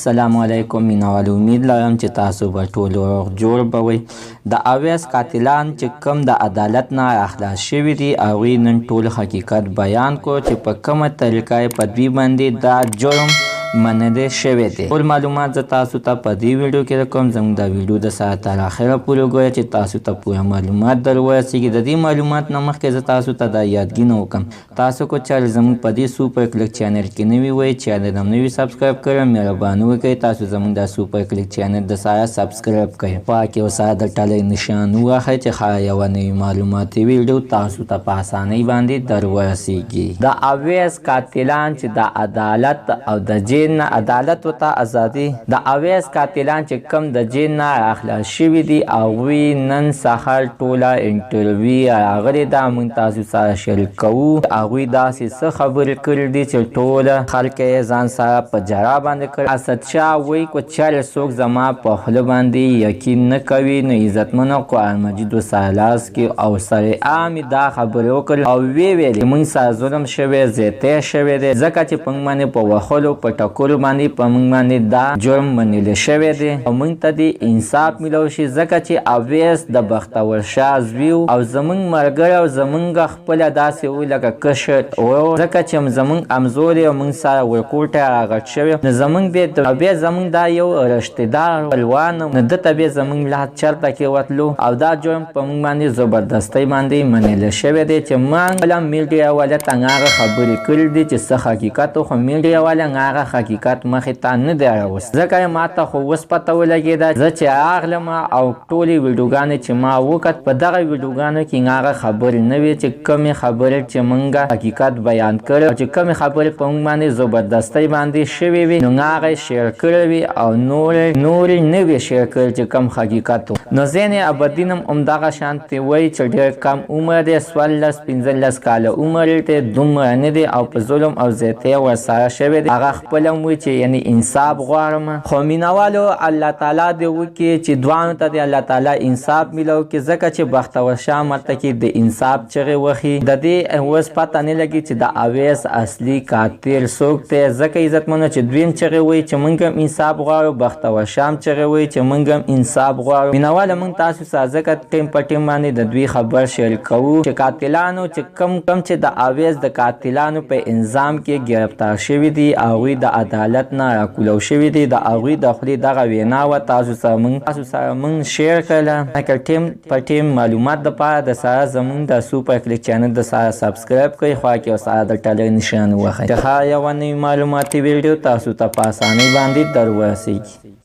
السلام علیکم مینوالو، امید لرم چې تاسو به ټول روغ جوړ به وئ. د اویس قاتلان چې کم د عدالت نه اخلاص شوي دي هغوی نن ټول حقیقت بیان کړو چې په کومه طریقه یې په دوی باندې دا جرم منل شوی دی. ټول معلومات زه تاسو ته په دې ویډیو کې درکوم. زموږ د ویډیو د سره تر اخره پورې ګورئ چې تاسو ته پوره معلومات در ورسیږي. د دې معلومات نه مخکې زه تاسو ته دا یادګینه وکړم، تاسو کو چل زموږ په دې سوپر کلیک چینل کې نوي وئ، چینل هم نوي سبسکرایب کړئ، مهرباني وکړئ تاسو زموږ د سوپر کلیک چینل د سره سبسکرایب کړئ. خوا کې ورسره د ټلۍ نشان ووهئ چې ښایي یوه نوي معلوماتي ویډیو تاسو ته په اسانۍ باندې در ورسیږي. د اویس قاتلان چې د عدالت او د جیل نه عدالت ورته ازادي، د اویس قاتلان چې کم د جیل نه اخلاص شوي دي هغوی نن سهار ټوله انټرویو راغلې ده، موږ تاسو سره شریک کوو. هغوی داسې څه خبرې کړي دي چې ټوله خلک یې ځان سره په جرا باندې کړي. اسدشاه وایي که چېرې څوک زما په خوله باندې یقین نه کوي نو عزتمنه قرآن مجید ورسره لاس کړي او سره عام دا خبرې وکړي او ویې ویلې موږ سره ظلم شوی، زیاتی شوی دی، ځکه چې په موږ باندې په وهلو په ټکولو باندې په موږ باندې دا جرم منل شوی دی او موږ ته دې انصاف میلو شي، ځکه چې اویس د بختور شاه زوی او زموږ ملګری او زموږ خپله داسې و لکه کشر ورور، ځکه چې زموږ همزولی او موږ سره ورکوټی راغټ شوی نو زموږ بیا زموږ دا یو رشتهدار خپلوان نو ده ته بیا زموږ لاس چرته کې وتلو او دا جرم په موږ باندې زبردستۍ باندې منل شوی دی چې ما خپله میډیا والا ته هغه خبرې کړي دي چې څه حقیقت خو میډیا والا هغه حقیقت مخې ته نه دی راوست، ځکه یې ما ته خو اوس پته ولګېده زه چې راغلم او ټولې ویډیوګانې چې ما وکت په دغه ویډیوګانو کې هغه خبرې نه وې چې کومې خبرې چې موږ حقیقت بیان کړی او چې کومې خبرې په موږ باندې زبردستۍ باندې شوې وي نو هغه یې شیر کړی وي او نورې نه وي شیر کړی چې کوم حقیقت و. نو زین ابدین هم همدغه شانتې وایي چې ډېر کم عمر دی، 14-15 کاله عمر دی، دومره نه دی او په ظلم او زیاتی ورسره شوی دی. هغه خپله هم وایي چې یعنی انصاف غواړم. خو مینوالو الله تعالی دې وکړي چې دوانو ته د الله تعالی انصاف میلو کړي، ځکه چې بختور شاه ملته کې د انصاف چغې وخي. د دې اوس پته نه لګي چې د اویس اصلي قاتل څوک دی، ځکه عزتمنو چې دوی هم چغې وایي چې موږ هم انصاف غواړو، بختور شاه هم چغې وایي چې موږ هم انصاف غواړو. مینواله موږ تاسو سره ځکه ټیم په ټیم باندې د دوی خبر شریک کوو چې قاتلانو چې کم چې د اویس د قاتلانو په انظام کې گرفتار شوي دي هغوی د عدالت نه راکولو شوي دي، د هغوی د خولې دغه وینا وه تاسو سره موږ شیر کړله. لکه ټیم په ټیم معلومات دپاره د سره زموږ د سوپر کلیک چینل د سره سبسکرایب کړئ، خوا کې ورسره د ټلۍ نشان ووهئ چې ښه یوه نوي معلوماتي ویډیو تاسو ته په اسانۍ باندې در ورسیږي.